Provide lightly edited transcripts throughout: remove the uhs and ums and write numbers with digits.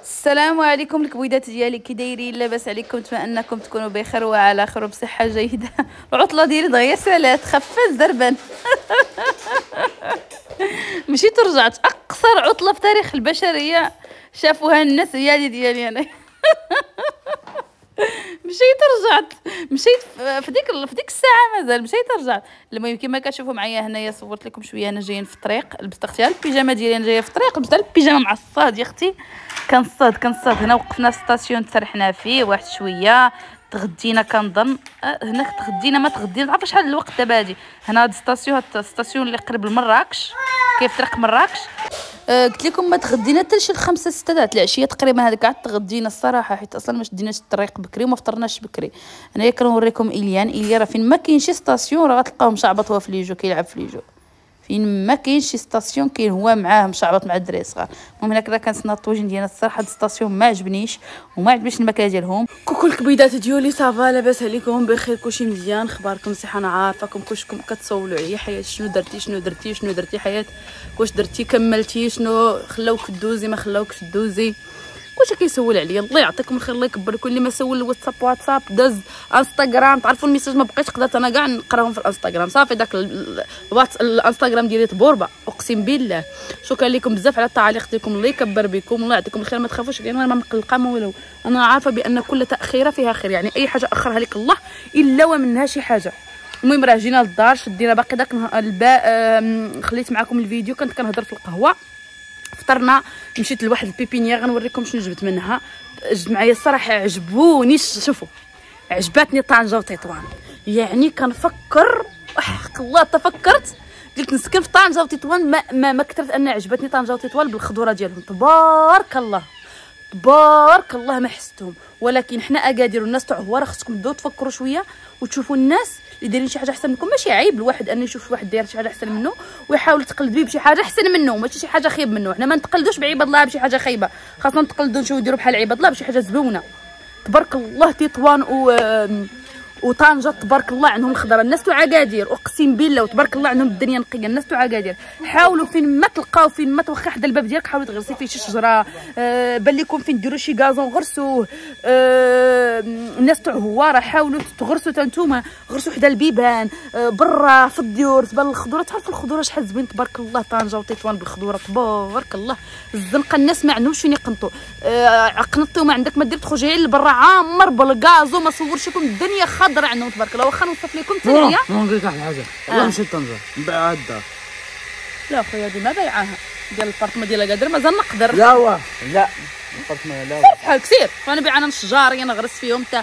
السلام عليكم الكبويدات ديالي، كي دايرين؟ لاباس عليكم؟ نتمنى انكم تكونوا بخير وعلى خير وبصحه جيده. العطله ديالي دغيا سالات خفاز دربان. مشيت ورجعت، اقصر عطله في تاريخ البشريه شافوها الناس هي هذه ديالي انا. مشيت رجعت، مشيت في ديك الساعه مازال مشيت رجعت. المهم كما كتشوفوا معايا هنايا صورت لكم شويه انا جايين في الطريق، لبست اختي البيجامه ديالي انا جايه في الطريق، لبست البيجامه مع الصاد يا اختي. كنصاد هنا وقفنا في ستاسيون تسرحنا فيه واحد شويه، تغدينا كنظن هنا تغدينا ما تغدينا عارفه شحال الوقت دابا هادي. هنا هاد الستاسيون اللي قريب لمراكش كيف طريق مراكش. قلت لكم ما تغدينا حتى شي 5 6 تاع العشيه تقريبا، هذاك عاد تغدينا الصراحه حيت اصلا ما شديناش الطريق بكري وما فطرناش بكري. انايا كنوريكم ايليا راه فين ما كاين شي ستاسيون راه غتلقاو مشعبط هو في ليجو كيلعب في ليجو، فين ما كاين شي ستاسيون كاين هو معاه مشعبط مع الدراري الصغار. المهم هنا كذا كنسنا الطوجين ديالنا الصراحه. هاد الستاسيون ما عجبنيش وما عجبنيش الماكله ديالهم. كوكو الكبيدات ديالي صافا لاباس عليكم بخير كلشي مزيان؟ اخباركم صحه؟ انا عارفاكم كلشكم كتصولوا عليا حياه شنو درتي حياه، واش درتي كملتي، شنو خلاوك دوزي ما خلاوكش دوزي، كلشي كيسول عليا. الله يعطيكم الخير الله يكبركم. اللي ما سول الواتساب داز انستغرام، تعرفوا الميساج ما بقيتش قدرت انا كاع نقراهم في الانستغرام، صافي داك الانستغرام ديالي تبوربه اقسم بالله. شكرا لكم بزاف على التعاليق ديالكم، الله يكبر بكم الله يعطيكم الخير. ما تخافوش انا ما مقلقه ما والو، انا عارفه بان كل تاخيره فيها خير، يعني اي حاجه اخرها لك الله الا ومنها شي حاجه. المهم راه جينا للدار، شدينا باقي داك الباء، خليت معكم الفيديو كنت كنهضر في القهوه، فطرنا، مشيت لواحد البيبينيير غنوريكم شنو جبت منها. جبت معايا الصراحه عجبوني، شوفوا عجباتني طنجه وتطوان، يعني كنفكر حق الله تفكرت قلت نسكن في طنجه وتطوان ما كثرت ان عجبتني طنجه وتطوان بالخضوره ديالهم تبارك الله ما حستهم. ولكن حنا اكادير والناس تاع هو راه خصكم تبداو تفكروا شويه وتشوفوا الناس اللي دايرين شي حاجه احسن منكم. ماشي عيب الواحد انه يشوف واحد داير شي حاجه احسن منه ويحاول يتقلد به بشي حاجه احسن منه، ماشي شي حاجه خايب منه. حنا ما نتقلدوش بعباد الله بشي حاجه خايبه، خاصنا نتقلدوا نشوفوا يديروا بحال عباد الله بشي حاجه زوينه. تبارك الله تطوان وطنجه تبارك الله عندهم الخضره. الناس تاع اكادير اقسم بالله وتبارك الله عندهم الدنيا نقيه. الناس تاع اكادير حاولوا فين ما تلقاو، فين ما توخى حدا الباب ديالك حاولوا تغرسي فيه شي شجره، بان لكم فين ديروا شي كازون غرسوه. الناس تاع هواره حاولوا تغرسوا حتى نتوما، غرسوا حدا البيبان برا في الديور تبان الخضره. تعرفوا الخضره شحال زوين تبارك الله. طنجه وتطوان بالخضره تبارك الله. الزنقه الناس ما عندهمش فين يقنطوا، قنطي وما عندك ما دير تخرجي غير لبرا عامر بالكازو. ما صورش لكم الدنيا خضرا عندهم تبارك الله. واخا نوصف لكم الثانيه نقول لك واحد الحاجه، والله مشيت طنجه نبيعها الدار. لا خويا ديما بايعاها ديال البارطمه ديال اكادير مازال نقدر. لا البارطمه لا بحال كثير فانا بيع انا الشجاري نغرس فيهم حتى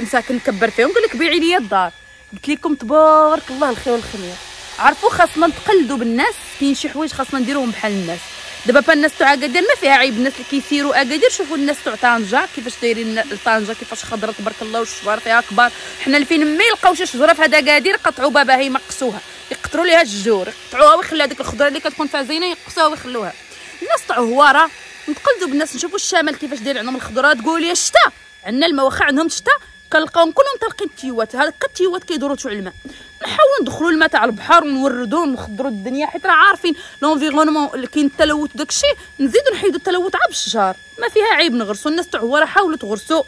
مساكن نكبر فيهم. قال لك بيعي لي الدار. قلت لكم تبارك الله الخير والخمير. عرفوا خاصنا نتقلدوا بالناس، كاين شي حوايج خاصنا نديروهم بحال الناس. دابا الناس تاع اكادير ما فيها عيب، الناس اللي كيسيروا اكادير شوفوا الناس تاع طنجه كيفاش دايرين طنجه كيفاش خضره تبارك الله والشجر فيها كبار. حنا فين ما يلقاو شي شجره في هذا اكادير يقطعوا بابها يمقصوها، يقطروا ليها الجذور يقطعوها ويخليها ديك الخضره اللي كتكون فيها زينه يقصوها ويخلوها. الناس تاع هواره نتقلدوا بالناس، نشوفوا الشمال كيفاش داير عندهم الخضره. تقول لي الشتاء عندنا الماء، واخا عندهم الشتاء كنلقاوهم كلهم طالقين التيوات، هكا التيوات كيدوروا تاع الماء. نحاولوا ندخلوا الماء تاع البحر ونوردوه ونخضروا الدنيا، حيت راه عارفين لونفيرونمون اللي كاين التلوث وداك الشيء. نزيدوا نحيدوا التلوث عا بالشجر، ما فيها عيب نغرسوا. الناس تاع هواره حاولوا تغرسوا،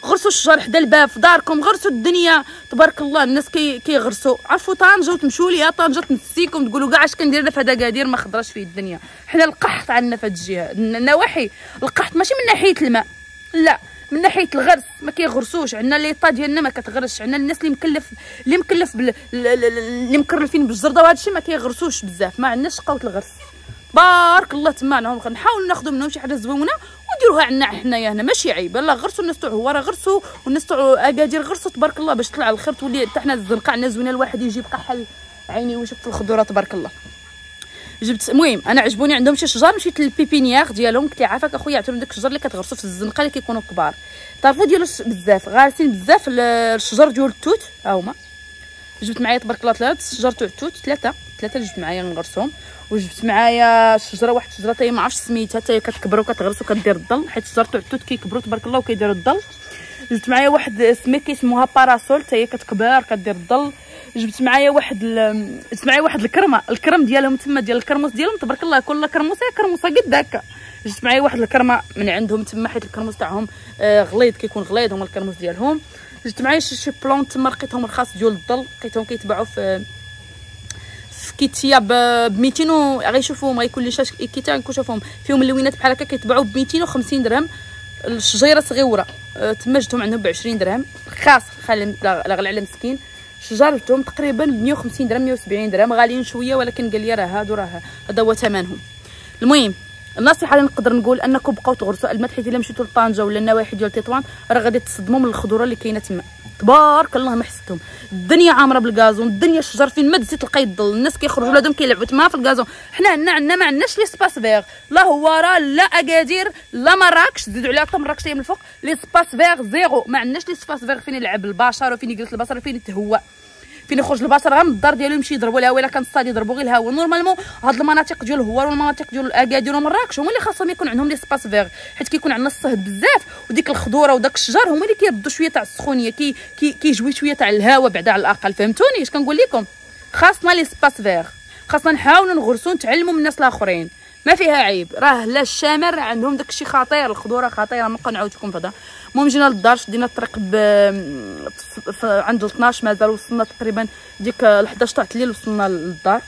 غرسوا الشجر حدا الباب في داركم، غرسوا الدنيا تبارك الله. الناس كيغرسوا. عرفوا طنجه وتمشوا ليها طنجه تنسيكم تقولوا كاع اش كندير في هذا اكادير ما خضراش فيه الدنيا. حنا القحط عندنا في هذه الجهه النواحي. القحط ماشي من ناحيه الماء لا، من ناحيه الغرس ما كيغرسوش. عندنا ليطا ديالنا ما كتغرسش. عندنا الناس اللي مكلف اللي مكرلفين بالجرده وهذا الشيء ما كيغرسوش بزاف، ما عندناش قوه الغرس بارك الله. تما نحاولوا ناخذوا منهم شي حاجه زوينه وديروها عندنا حنايا هنا، ماشي عيب. لا غرسوا الناس تاع هواره غرسوا والناس تاع اكادير غرسوا تبارك الله باش طلع الخير تولي حتى حنا الزنقه عندنا زوينه. الواحد يجي يبقى حل عيني ويشوف في الخضره تبارك الله. جبت المهم انا عجبوني عندهم شي شجر، مشيت للبيبينيير ديالهم قلت لي عافاك اخويا عطيهم داك الشجر اللي كتغرسوا في الزنقه اللي كيكونوا كبار. تعرفوا ديالو بزاف غارسين بزاف الشجر ديال التوت ها هما. جبت معايا تبارك الله 3 شجر تاع التوت، ثلاثه جبت معايا نغرسهم. وجبت معايا شجره واحد الشجره تاهي ما عرفتش سميتها، حتى هي كتكبر وكتغرس وكدير الظل، حيت الشجر تاع التوت كيكبروا تبارك الله وكيديروا الظل. جبت معايا واحد سميكه اسمها باراسول، حتى هي كتكبر كدير الظل. جبت معايا واحد الكرمه، الكرم ديالهم تما ديال الكرموس ديالهم تبارك الله، كل كرموسه قد هكا. جبت معايا واحد الكرمه من عندهم تما، حيت الكرموس تاعهم غليظ، كيكون غليظ هما الكرموس ديالهم. جبت معايا شي بلون تما لقيتهم رخاص ديال الظل، لقيتهم كيتباعوا في كيتيا ب 200 غيشوفوهم، غيكون لي شاش كيتيا غنشوفهم فيهم اللوينات بحال هكا كيتباعوا ب 250 درهم. الشجيره صغيره تما جبتهم عندهم ب 20 درهم رخاص، خلي لا غلى على مسكين. الشجار جبتهم تقريبا ب 150 درهم 170 درهم، غاليين شويه ولكن قال لي راه هذا هو ثمنهم. المهم النصيحه اللي نقدر نقول انكم بقاو تغرسوا الماء، حيت الا مشيتوا لطنجه ولا النواحي ديال تطوان راه غادي تصدموا من الخضره اللي كاينه تما، تبارك الله ما حسيتهم. الدنيا عامره بالغازون، الدنيا الشجر فين ما دزتي تلقاي الظل، الناس كيخرجوا ولادهم كيلعبوا تما في الغازون. حنا عندنا ما عندناش لي سباس فيغ، لا هواره لا اكادير لا مراكش، زيدوا عليها حتى مراكش من الفوق، لي سباس فيغ زيرو، ما عندناش لي سباس فيغ فين يلعب البشر وفين يجلس البشر وفين يتهوى، فين يخرج البشر غير من الدار ديالو يمشي يضربوا الهواء. الا كان الصاد يضربوا غير الهواء. نورمالمون هاد المناطق ديال الهوار والمناطق ديال اكادير ومراكش هما اللي خاصهم يكون عندهم لي سباس فيغ، حيت كيكون عندنا الصهد بزاف وديك الخضوره وداك الشجر هما اللي كيردوا شويه تاع السخونيه، كيجوي شويه تاع الهواء بعدا على الاقل. فهمتوني اش كنقول لكم؟ خاصنا لي سباس فيغ، خاصنا نحاولوا نغرسوا نتعلموا من الناس الاخرين، ما فيها عيب. راه لا الشامر عندهم داكشي خطير، الخضوره خطيره، ما نبقى نعاود لكم في هذا. المهم جينا للدار، شدينا الطريق عند 12 مازال، وصلنا تقريبا ديك 11 تاع الليل وصلنا للدار.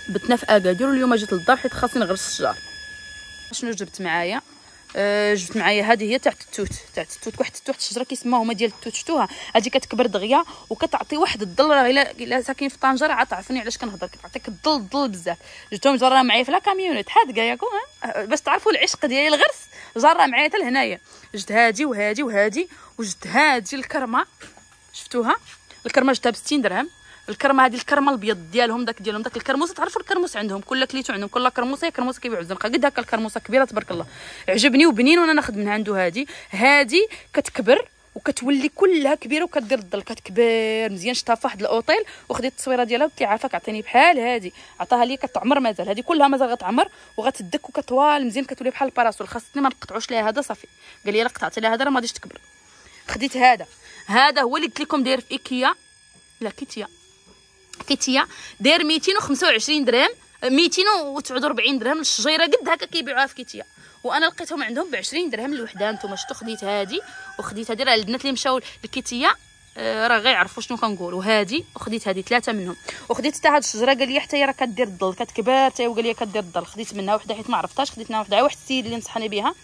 بتنا في اكادير، واليوم جيت للدار حيت خاصني نغرس الشجر. شنو جبت معايا؟ جبت معايا هذه هي تاع التوت، واحد الشجره كيسموها هما ديال التوت، شفتوها هذه كتكبر دغيا وكتعطي واحد الظل. راه الا ساكن في طنجه راه تعرفوني علاش كنهضر، كتعطيك الظل بزاف. جبتهم جرا معايا في لا كاميونيت حادقه ياكم، باش تعرفوا العشق ديالي الغرس، جرا معايا حتى لهنايا. جبت هادي وهادي وهادي، وجبت هادي الكرمه، شفتوها الكرمه جبتها ب 60 درهم. الكرمه هذه الكرمه الابيض ديالهم داك الكرموس، تعرفوا الكرموس عندهم كل كليتو عندهم كل كرموسه كيبيعوا الزنقه قد هكا، الكرموسه كبيره تبارك الله، عجبني وبنين وانا ناخذ من عنده. هذه كتكبر وكتولي كلها كبيره وكدير الظل، كتكبر مزيان. شفتها في واحد الاوتيل وخديت التصويره ديالها، قلت لي عافاك عطيني بحال هذه، عطاها لي كتعمر مازال، هذه كلها مازال غتعمر وغتدك وكتوال مزيان، كتولي بحال الباراسول. خاصني ما نقطعوش ليها هذا صافي. قال لي الا قطعتي لها هذا راه ما غاديش تكبر. خديت هذا هو اللي قلت لكم داير في ايكيا، لا كيتيا داير 225 درهم 249 درهم الشجيره قد هكا كيبيعوها في كيتيا، وانا لقيتهم عندهم ب 20 درهم الوحده. نتوما شفتوا خديت هذه وخديت هذه، راه البنات اللي مشاو لكيتيا راه غيعرفوا شنو كنقول. وهذه وخديت هذه 3 منهم. وخديت حتى هذه الشجره قال لي حتى هي راه كدير الظل، كتكبر حتى هي، وقال لي كدير الظل. خديت منها وحده حيت ما عرفتهاش، خديت منها وحده واحد السيد اللي نصحني بها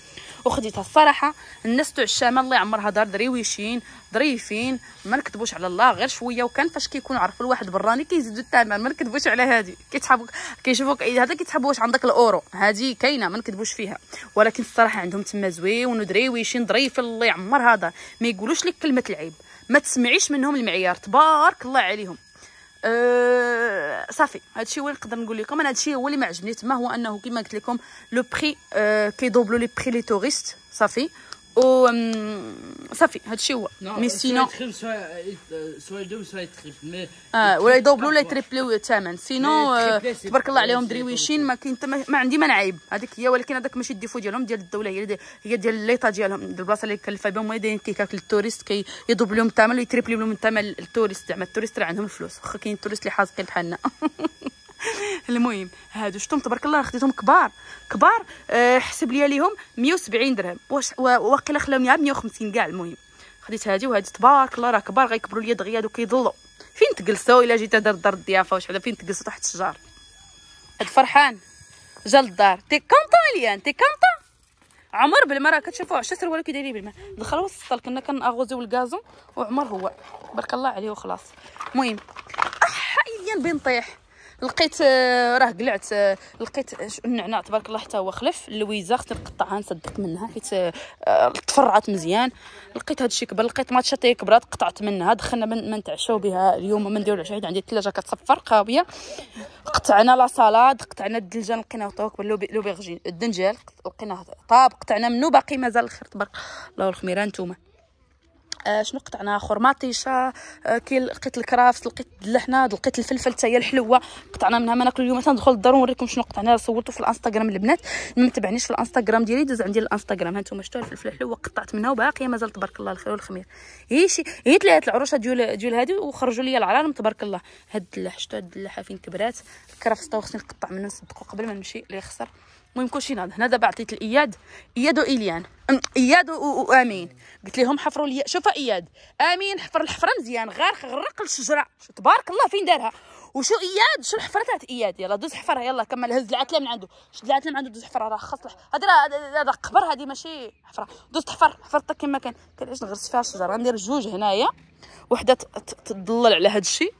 وخديتها. الصراحه الناس تاع الشام الله يعمرها دار دريويشين ظريفين، ما نكذبوش على الله، غير شويه. وكان فاش كيكونوا عرفوا الواحد براني كيزيدوا الثمن، ما نكذبوش على هذه. كيتحبوا كيشوفوك هذا كيتحبوا واش عندك الاورو، هذه كاينه ما نكذبوش فيها. ولكن الصراحه عندهم تما زوين ودريويشين ظريف، الله يعمرها دار. ما يقولوش لك كلمه العيب، ما تسمعيش منهم المعيار، تبارك الله عليهم. صافي هادشي هو اللي نقدر نقول لكم. انا هادشي هو اللي ما عجبني تما، هو انه كما قلت لكم لو بري كيدوبلو لي بري لي توريست صافي. و صافي هادشي هو. مي سينو سوا يدوب سوا يتخلف ولا يدوبلو ولا يتريبليو الثمن. سينو تبارك الله عليهم دريويشين، ما كاين ما عندي ما نعيب، هذيك هي. ولكن هذاك ماشي الديفو ديالهم، ديال الدوله، هي ديال الليطا ديالهم، البلاصه اللي كلفها بهم، هما دايرين كيكاك للتوريست، كيدوبلو لهم الثمن ويتريبليو لهم الثمن التوريست. زعما التوريست راه عندهم الفلوس، واخا كاين التوريست اللي حاذقين بحالنا. المهم هادو شفتهم تبارك الله خديتهم كبار حسب لي عليهم 170 درهم، واش واقيلا خلاوني عا 150 كاع. المهم خديت هادي وهادي تبارك الله راه كبار، غيكبروا ليا دغيا وكيضلوا. فين تجلسوا الا جيت دار الضيافه واش فين تجلسوا تحت الشجر؟ هاد فرحان جا للدار تي كونطون ليان تي كونطون عمر بالمرا كتشوفوا 10 سروال كيدايرين بالماء. دخل وسط كنا كنغوزيو الكازون وعمر هو تبارك الله عليه وخلاص. المهم حاليا بين طيح لقيت راه قلعت، لقيت النعناع تبارك الله حتى هو خلف. اللويزه خصني نقطعها نصدق منها حيت تفرعت مزيان. لقيت هذا الشيء كبر، لقيت ماتشا حتى كبرات قطعت منها. دخلنا ما نتعشاو بها اليوم، ما نديرو العشاء، عندي الثلاجه كتصفر قاويه. قطعنا لا صالاد، قطعنا الدلجان لقيناه طوك لوبيرجين، الدنجال لقيناه طاب قطعنا منه، باقي مازال الخير تبارك الله والخميره. نتوما شنو قطعنا خرماطيشه، لقيت الكرافس، لقيت اللحنه، لقيت الفلفل حتى هي الحلوه قطعنا منها. ما ناكل اليوم تندخل للدار ونوريكم شنو قطعنا. صورته في الانستغرام البنات، ما متبعنيش في الانستغرام ديالي دوز عندي الانستغرام. ها انتم شفتوا الفلفل الحلوه قطعت منها وباقيه مازال تبارك الله الخير والخمير. هي ثلاث العروشه ديال هادي وخرجوا لي العرانم تبارك الله. هاد الدلاح شفتوا هاد الدلاحه فين كبرات. الكرافس تا خصني نقطع منه نصدقوا قبل ما نمشي لا يخسر. المهم كلشي ناض. هنا دابا عطيت الاياد وايليان، اياد وامين، قلت لهم حفروا لي. شوف اياد، امين حفر الحفره مزيان، غرق الشجره تبارك الله فين دارها. وشو اياد شو الحفره تاعت اياد، يلا دوز حفرها يلا كمل. هز العتله من عنده، شد العتله من عنده دوز حفرها. راه خاص هذا قبر، هذه ماشي حفره. دوز حفرتها كما كان. كنعيش نغرس فيها الشجره. غندير جوج هنايا، وحده تضلل على هذا الشيء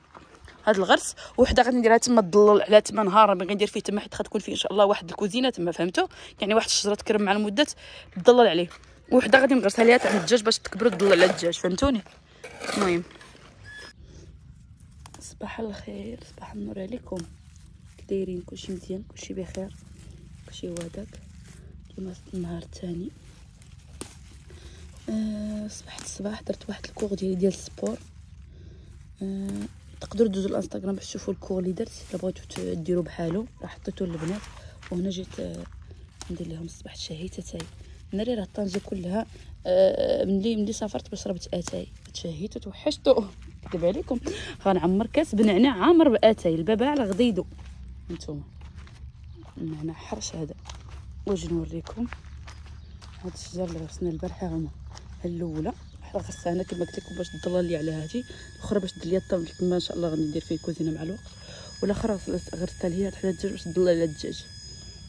هاد الغرس، وحده غادي نديرها تما تضلل على تما نهار غندير فيه تما، حيت غتكون فيه ان شاء الله واحد الكوزينه تما فهمتوا، يعني واحد الشجره تكرم مع المده تضلل عليه. وحده غادي نغرسها ليها تاع الدجاج باش تكبر وتضلل على الدجاج فهمتوني. المهم صباح الخير، صباح النور عليكم، كدايرين؟ كلشي مزيان، كلشي بخير، كلشي هذاك. اليوم النهار الثاني. صبحت الصباح درت واحد الكور ديال السبور. تقدروا تدوزوا الانستغرام باش تشوفوا الكور اللي درت الا بغيتو ديروا بحالو، راه حطيته للبنات. وهنا جيت ندير لهم الصباح شهيت اتاي. ناري راه طنجه كلها ملي سافرت باش شربت اتاي تشهيت وتوحشتو. كذب عليكم، غنعمر كاس بنعناع عامر باتاي البابا على غديدو. نتوما النعناع حرش هذا. واجي نوريكم هاد الشجر اللي غرسنا البارحه. هما الاولى غرسها انا كما قلت لكم باش تضلل لي على هادي، الاخرى باش دير لي الطبل كما ان شاء الله غادي ندير فيه كوزينه مع الوقت، والاخرى غرستها لي حدا الدجاج باش تضلل على الدجاج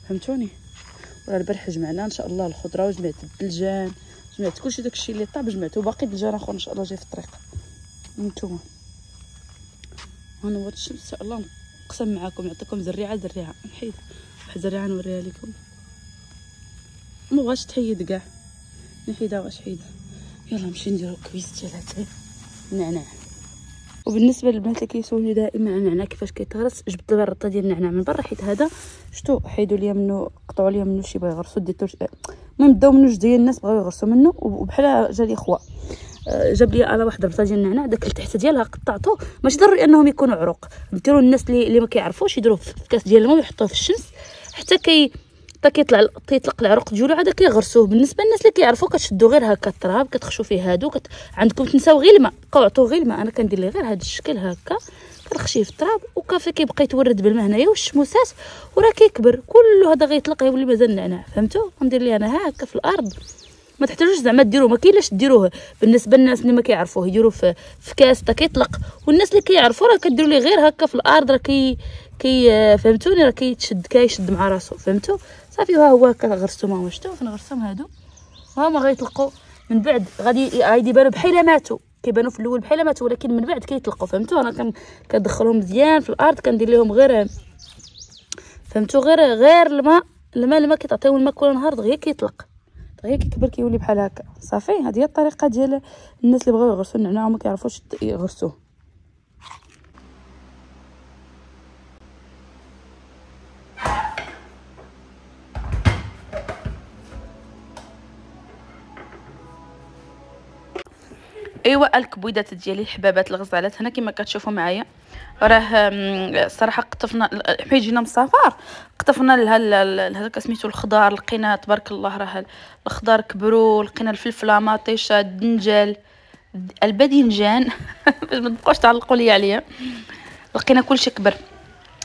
فهمتوني. وراه البارح جمعنا ان شاء الله الخضره، وجمعت الدلجان، جمعت كلشي داكشي اللي طاب جمعته، وباقي دلجان اخر ان شاء الله جاي في الطريق. نتوما هانوات الشمس ان شاء الله نقسم معاكم، نعطيكم زريعه نحيد واحد زريعه نوريها لكم. ما بغاش تحيد كاع، نحيدها واش حيدها. يلا نمشي نديرو كويس ديال هاد النعناع. وبالنسبه للبنات اللي كيسولوني دائما عن النعناع كيفاش كيتغرس، جبت دابا الرطه ديال النعناع من برا، حيت هذا شفتوا حيدوا ليا منه، قطعوا ليا منه شي بغا يغرسوا ديتو. المهم داو منه جوج ديال الناس بغاو يغرسوا منه، وبحال جا لي خوا جاب لي انا واحد الرطه ديال النعناع، داك التحت ديالها قطعته. ماشي ضروري انهم يكونوا عروق، ديروا الناس اللي ما كيعرفوش يديروه في كاس ديال الماء ويحطوه في الشمس حتى كيطلق العروق ديالو عاد كيغرسوه. بالنسبه للناس اللي كيعرفوا كتشدوا غير هكا التراب كتخشوا فيه هادو عندكم تنساو غير الماء، قطعوا غير الماء. انا كندير ليه غير هذا الشكل هكا، كنخشيه في التراب وكافي كيبقى يتورد بالماء هنايا والشموسات، وراه كيكبر كله هذا غيطلق يولي مازال النعناع فهمتوا. ندير ليه انا هكا في الارض، ما تحتاجوش زعما ديروه، ما كاينلاش ديروه. بالنسبه للناس اللي ما كيعرفوه يديروه في كاس حتى كيطلق، والناس اللي كيعرفوا راه كديروا ليه غير هكا في الارض، راه فهمتوني، راه كيشد مع راسو فهمتوا. صافي ها هو هكا غرستو معاهم. شفتوا فين غرستهم هادو، هما غيطلقوا من بعد غادي يبانوا بحال ماتوا، كيبانوا في الاول بحال ماتوا ولكن من بعد كيطلقوا فهمتوا. انا كندخلهم مزيان في الارض، كندير لهم غير فهمتوا غير الماء كتعطيهم الماء كل نهار دغيا كيطلق، دغيا كيكبر كيولي بحال هكا. صافي هذه هي الطريقه ديال الناس اللي بغاو يغرسوا النعناع وما كيعرفوش يغرسوه. ايوا الكبويدات ديالي الحبابات الغزالات هنا كما كتشوفوا معايا. راه الصراحه قطفنا حيت جينا من السفر، قطفنا هذاك سميتو الخضار، لقينا تبارك الله راه الخضار كبروا، لقينا الفلفله مطيشه الدنجال الباذنجان باش ما تبقاوش تعلقوا لي عليا، لقينا كلشي كبر.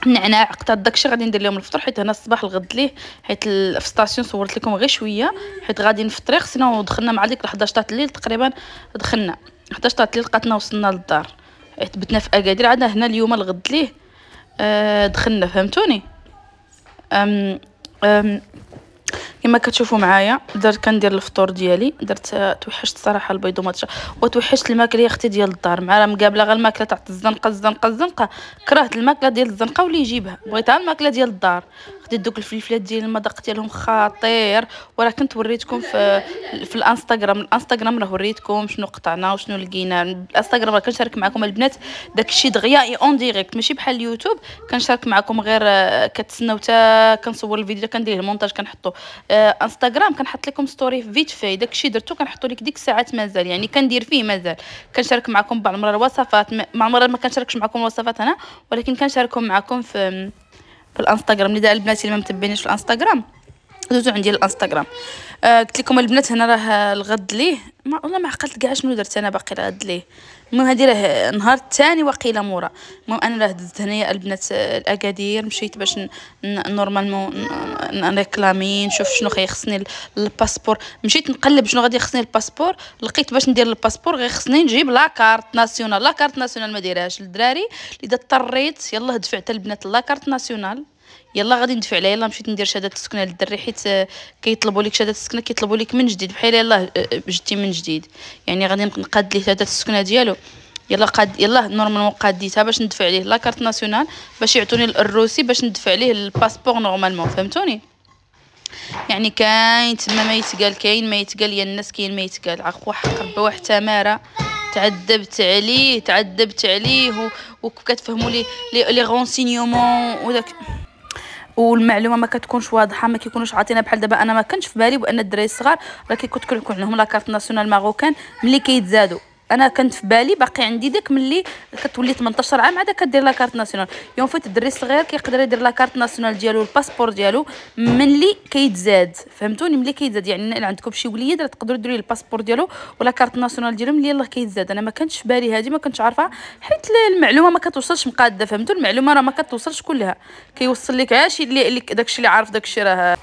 النعناع قطعت داكشي غادي ندير لهم الفطور، حيت هنا الصباح الغد ليه، حيت في ستاسيون صورت لكم غير شويه حيت غادي نفطري. خصنا دخلنا مع ديك 11 تاع الليل تقريبا، دخلنا 11 تاع الليل لقاتنا وصلنا للدار، حيت بتنا في اكادير. عاد هنا اليوم الغد ليه دخلنا فهمتوني. كما كتشوفوا معايا كندير الفطور ديالي. درت توحشت صراحه البيض وماتشا، وتوحشت الماكله يا اختي ديال الدار، مع مقابله غير الماكله تاع الزنقه. كرهت الماكله ديال الزنقه واللي يجيبها، بغيتها الماكله ديال الدار. خديت دوك الفلفلات ديال المذاق ديالهم خطير. وراه كنت وريتكم في الانستغرام راه وريتكم شنو قطعنا وشنو لقينا. الانستغرام راه كنشارك معكم البنات داكشي دغيا اي اون ديريكت، ماشي بحال اليوتيوب كنشارك معكم غير كتسناو حتى كنصور الفيديو كندير المونتاج كنحطو. انستغرام كنحط لكم ستوري فيت في داكشي درتو كنحطو لك ديك الساعات مازال، يعني كندير فيه مازال كنشارك معكم بعض المرات الوصفات، مع المرات ما كنشاركش معكم الوصفات انا، ولكن كنشاركهم معكم في الانستغرام. لذا البنات اللي ما متبعينيش في الانستغرام دوزو عندي الانستغرام. قلت لكم البنات هنا راه الغد ليه والله ما عقلت كاع شنو درت انا باقي الغد ليه. المهم هذه راه النهار الثاني وقيله مورا. المهم انا راه دزت هنايا البنات الاكادير، مشيت باش نورمالمون نريكلامي نشوف شنو خيخصني الباسبور. مشيت نقلب شنو غادي يخصني الباسبور، لقيت باش ندير الباسبور غير خصني نجيب لاكارت ناسيونال. لاكارت ناسيونال ما دايرهاش للدراري، اذا اضطريت يلاه دفعت البنات لاكارت ناسيونال، يلا غادي ندفع عليها. يلا مشيت ندير شهاده السكنه للدري، حيت كيطلبوا لك شهاده السكنه كيطلبوا لك من جديد بحال يلاه جدتي من جديد، يعني غادي نقاد ليه شهاده السكنه ديالو. يلا نورمالمون قاديتها باش ندفع عليه لاكارت ناسيونال باش يعطوني الروسي باش ندفع عليه الباسبور نورمالمون، فهمتوني؟ يعني كاين تما ما يتقال، كاين ما يتقال يا الناس، كاين ما يتقال. عقوا حق ربي واحد تماره تعذبت عليه وكتفهموا لي غونسينيومون وداك والمعلومه ما كتكونش واضحه، ما كيكونوش عاطينا. بحال دابا انا ما كنتش في بالي بان الدراري الصغار راه كيكون عندهم لاكارت ناسيونال ماروكان ملي كيتزادوا. انا كنت في بالي باقي عندي داك ملي كتولي 18 عام عاد كدير لاكارت ناسيونال. يوم فات الدري الصغير كيقدر يدير لاكارت ناسيونال ديالو الباسبور ديالو ملي كيتزاد، فهمتوني؟ ملي كيتزاد يعني الا عندكم شي وليد راه تقدروا ديروا الباسبور ديالو ولا كارت ناسيونال ديالو ملي يلاه كيتزاد. انا ما كنتش في بالي هذه، ما كنتش عارفه حيت المعلومه ما كتوصلش مقاده، فهمتوا؟ المعلومه راه ما كتوصلش كلها، كيوصل لك عاشي اللي داكشي اللي عارف داكشي راه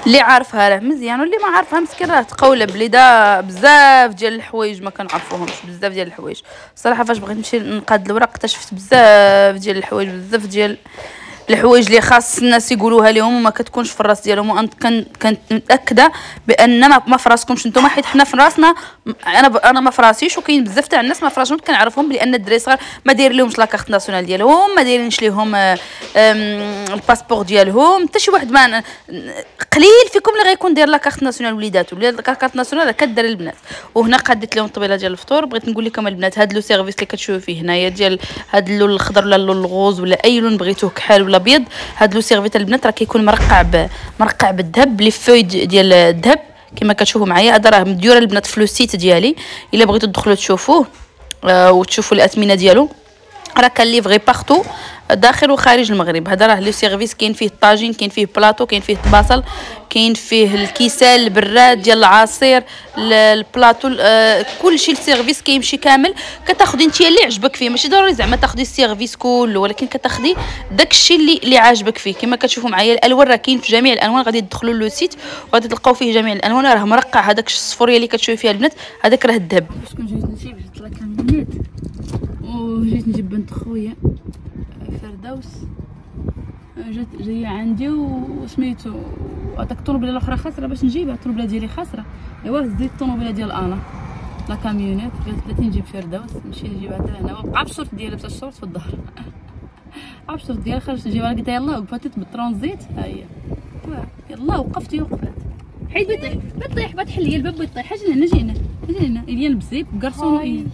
اللي عارفها راه مزيان، واللي ما عارفها مسكين راه تقولب. لذا بزاف ديال الحوايج ما كنعرفوهمش، بزاف ديال الحوايج صراحه. فاش بغيت نمشي نقاد الوراق اكتشفت بزاف ديال الحوايج، بزاف ديال الحوايج اللي خاص الناس يقولوها لهم وما كتكونش في الراس ديالهم. وانت كنت متاكده بان ما في راسكمش نتوما، حيت حنا في راسنا. انا ما في راسيش، وكاين بزاف تاع الناس ما في راسهم كنعرفهم بان الدراري صغار ما داير لهمش لاكارت ناسيونال ديالهم، ما دايرينش ليهم الباسبور ديالهم. حتى شي واحد ما قليل فيكم اللي غيكون داير لاكارت ناسيونال وليداتو. لاكارت ناسيونال راه كدار البنات. وهنا قادت لهم الطبيله ديال الفطور. بغيت نقول لكم البنات هاد لو سيرفيس اللي كتشوفوا فيه هنايا ديال هاد اللون الخضر ولا اللون الغوز ولا اي لون بغيتوه كحل ولا ابيض، هاد لو سيرفيس البنات راه كيكون مرقع بالذهب، لي فوي ديال الذهب كما كتشوفوا معايا. هذا راه مديوره البنات في لو سيت ديالي، الا بغيتوا تدخلوا تشوفوه وتشوفوا الاثمنه ديالو. راه كان ليفغي بارتو داخل وخارج المغرب. هذا راه لو سيرفيس كاين فيه الطاجين، كاين فيه بلاطو، كاين فيه البصل، كاين فيه الكيسان البراد ديال العصير، البلاطو، كلشي السيرفيس كيمشي كامل. كتاخدي انت اللي عجبك فيه، ماشي ضروري زعما تاخدي السيرفيس كله، ولكن كتاخدي داكشي اللي عاجبك فيه. كما كتشوفوا معايا الالوان راه كاين في جميع الالوان، غادي تدخلوا لو سيت وغادي تلقاو فيه جميع الالوان. راه مرقع هذاك الصفوريه اللي كتشوفي فيها البنات، هذاك راه الذهب. باش كون جيت نجيب طلع كاملات وجيت نجيب بنت خويا فردوس جايه عندي وسميتو هذاك الطوموبيله الاخرى خاسره باش نجيبها، الطوموبيله ديالي خاسره. ايوا زدت الطوموبيله ديال انا لا كاميونيت، قلت بلاتي نجيب فردوس نمشي نجيبها حتى هنا. وبقى بالشورت ديالها بتا الشورت في الظهر بقى بالشورت ديالها خرجت نجيبها. قلت يلاه وقفت بالترانزيت، ها هي يلاه وقفت حيت بيطيح بتحل لي الباب بيطيح. اجي هنا اجي هنا اليان بزيب كارسون هاي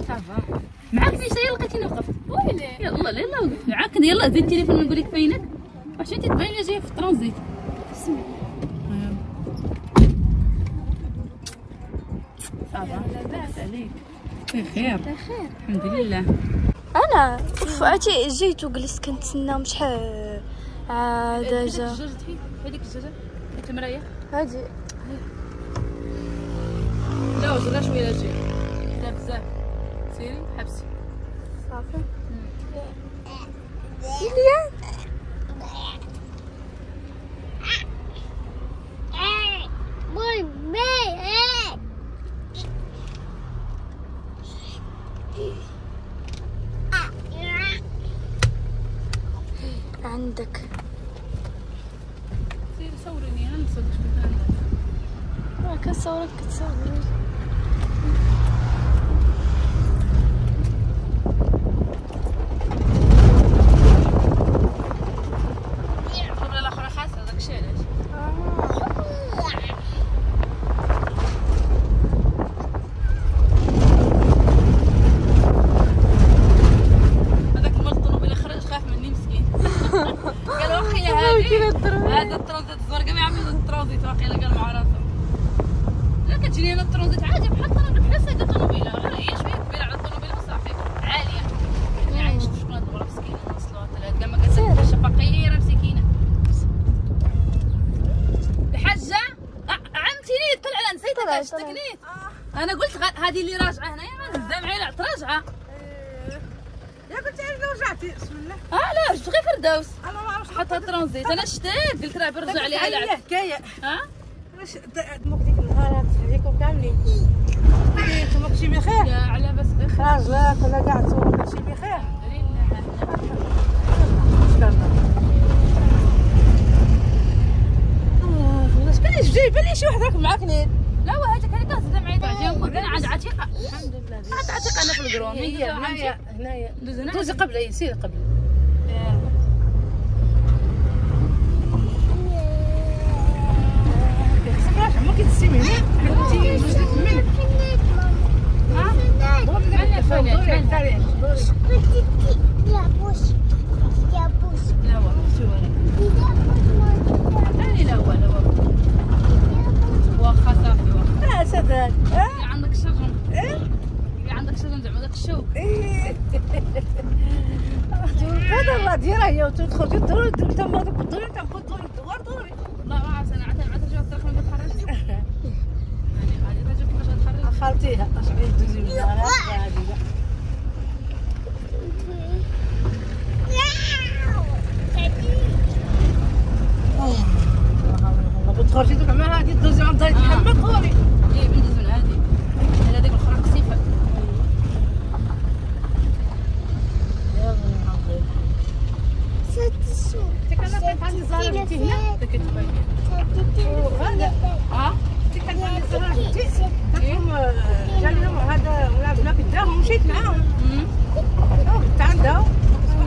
صافا معاك مشى. يلا لقيتيني وقفت ويلي يلا وقف معاك. يلا زيد التليفون نقول لك فينك واش انت تبان لي جايه في الترانزيت. بسم الله صافا لاباس عليك بخير الحمد لله. انا فاتي جيت وجلست كنتسناهم شحال عاد جا هذيك الزجاجه هذيك المرايه هادي لا وجرا شويه لا تجي لا بزاف سيري حبسي صافي إليان عندك سيري صوريني انا نصدق شكون عندك. كنصورك كتصوري. واقيلا قال مع راسو. لا كتجيني انا الترونزيت عادي بحال سايقه طوموبيله، غير هي شويه كبيره على الطوموبيله وصافي عاليه. يعني عايشه في شكون هاد المرا مسكينه نوصلوها حتى كاع ما كتسالش فقيره مسكينه. الحاجه عمتيني طلع انا نسيتها كتشتكنيت. انا قلت هذه اللي راجعه هنايا ما نهزها معايا لا راجعه. يا قلت لي رجعتي بسم الله. لا رجعت غير فردوس. انا ما عرفتش حطها ترانزيت. انا شتيت قلت راه برجع عليها هي لعب. حكايه. واش دمك ديك النهار عليكم كاملين. نتوما كلشي بخير؟ كاع لاباس بخير. راجلك ولا كاع نتوما كلشي بخير؟ خلاص كان جايبه لي شي واحد راك معاك نيت. لا وهذاك اللي كنهضر معايا تاع اليوم انا عند عتيقه. الحمد لله عند عتيقه انا في الكرون. هي هنايا دوزي قبل سيري قبل. عمرك تسمي هنا كنتي من عندك شجن. اللي عندك شجن زعما داك الشوك. هذا الله ديرها هي وتدخل الدور تما دوك الدور انت نبقى الدور دوري. والله ما عرفت انا عاد جاوبت التليفون ما تخرجش. يعني غادي نرجع كيفاش غنخرج. خالتيها اش غادي دوزي من هذه. تخرجي دوك مع هادي دوزي عند داير محمد طوري. ايه بندوز من هادي. هذيك الاخرى قصيفه. جاني هذا ولاد هناك داهم ومشيت معاهم. كنت عندها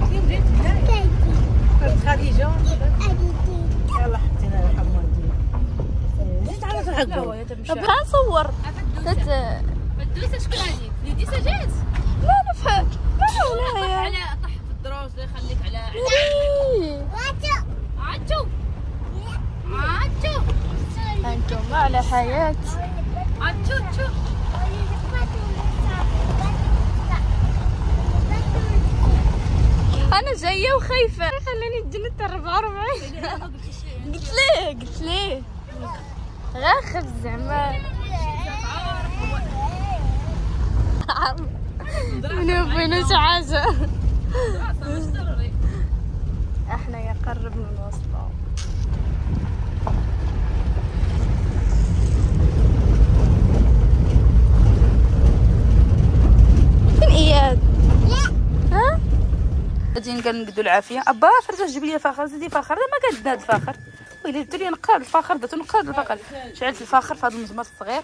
وجيت هنايا. كنت خديجه. يلا حطينا الحمام ديالي. جيت على الحقه. كنصور. فدوسه شكون هادي؟ ليديسا جات؟ لا نفهم. طح على طح في الدروج الله يخليك على عاتو انتم على حياة. عاتو انا جايه وخايفه خليني الجنة 44. قلت ليه غير خف زعما منو شي حاجه. احنا يا قرب من الوصله. فين اياد؟ ها غادي كنقدو العافيه. ابا فرجه جيب لي فاخر زيدي فاخر ما قد هاد الفاخر. ويلي درت لي نقاد الفاخر درتو نقاد الفاخر. شعلت الفاخر في هذا المزمار الصغير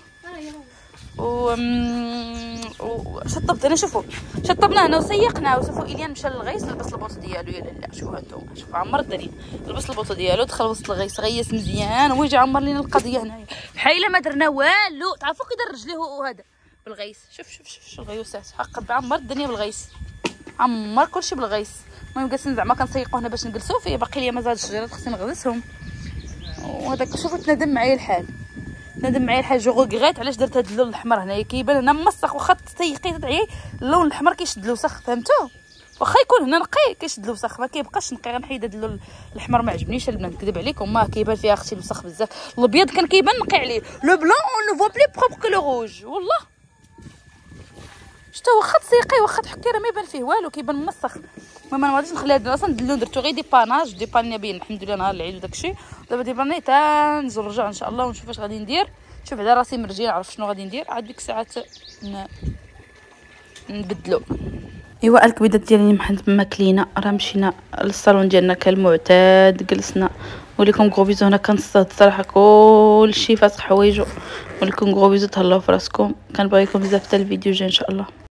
وشطبت انا. شوفوا شطبنا هنا وسيقنا وشوفوا إليان مشى للغيس لبس البوطه ديالو. يا لا شوفوا هانتوما شوفوا عمر الدنيا لبس البوطه ديالو دخل وسط الغيس غيس مزيان ويجي عمر لينا القضيه هنايا بحايله ما درنا والو. تعرفوا كي دار رجليه وهذا بالغيس. شوف الغيوسات حق عمر الدنيا بالغيس عمر كلشي بالغيس. المهم جالسين زعما كنسيقو هنا باش نجلسو فيه. باقي لي مازال الشجيرات خصني نغرسهم وهذاك. شوفوا تندم معايا الحال جو غوغريت علاش درت هذا اللون الاحمر هنايا. كيبان هنا مسخ واخا تسيقي تدعي اللون الاحمر كيشد الوسخ فهمتوا. واخا يكون هنا نقي كيشد الوسخ ما كيبقاش نقي. غنحيد هذا اللون الاحمر ما عجبنيش البنات نكذب عليكم. ما كيبان فيها اختي الوسخ بزاف. الابيض كان كيبان نقي عليه. لو بلون اون نو فوا بلي بروبر كو لو روج والله. شتو واخا تسيقي واخا تحكي راه ما يبان فيه والو كيبان مسخ. المهم انا ما غاديش نخلي هذا اصلا اللون درتو غير ديباناج ديباني بين الحمد لله نهار العيد وداكشي. دابا ديباني تا نرجع ان شاء الله ونشوف اش غادي ندير. شوف على راسي مرجي نعرف شنو غادي ندير عاد ديك الساعات نبدلو. ايوا الكبيدات ديالي محد ماكلينا راه مشينا للصالون ديالنا كالمعتاد جلسنا. وليكم غرو بيزو. هنا كنصطاد الصراحه كلشي فاسخ حوايجو. وليكم غرو بيزو تهلاو في راسكم. كنبغيكم بزاف حتى الفيديو جاي ان شاء الله.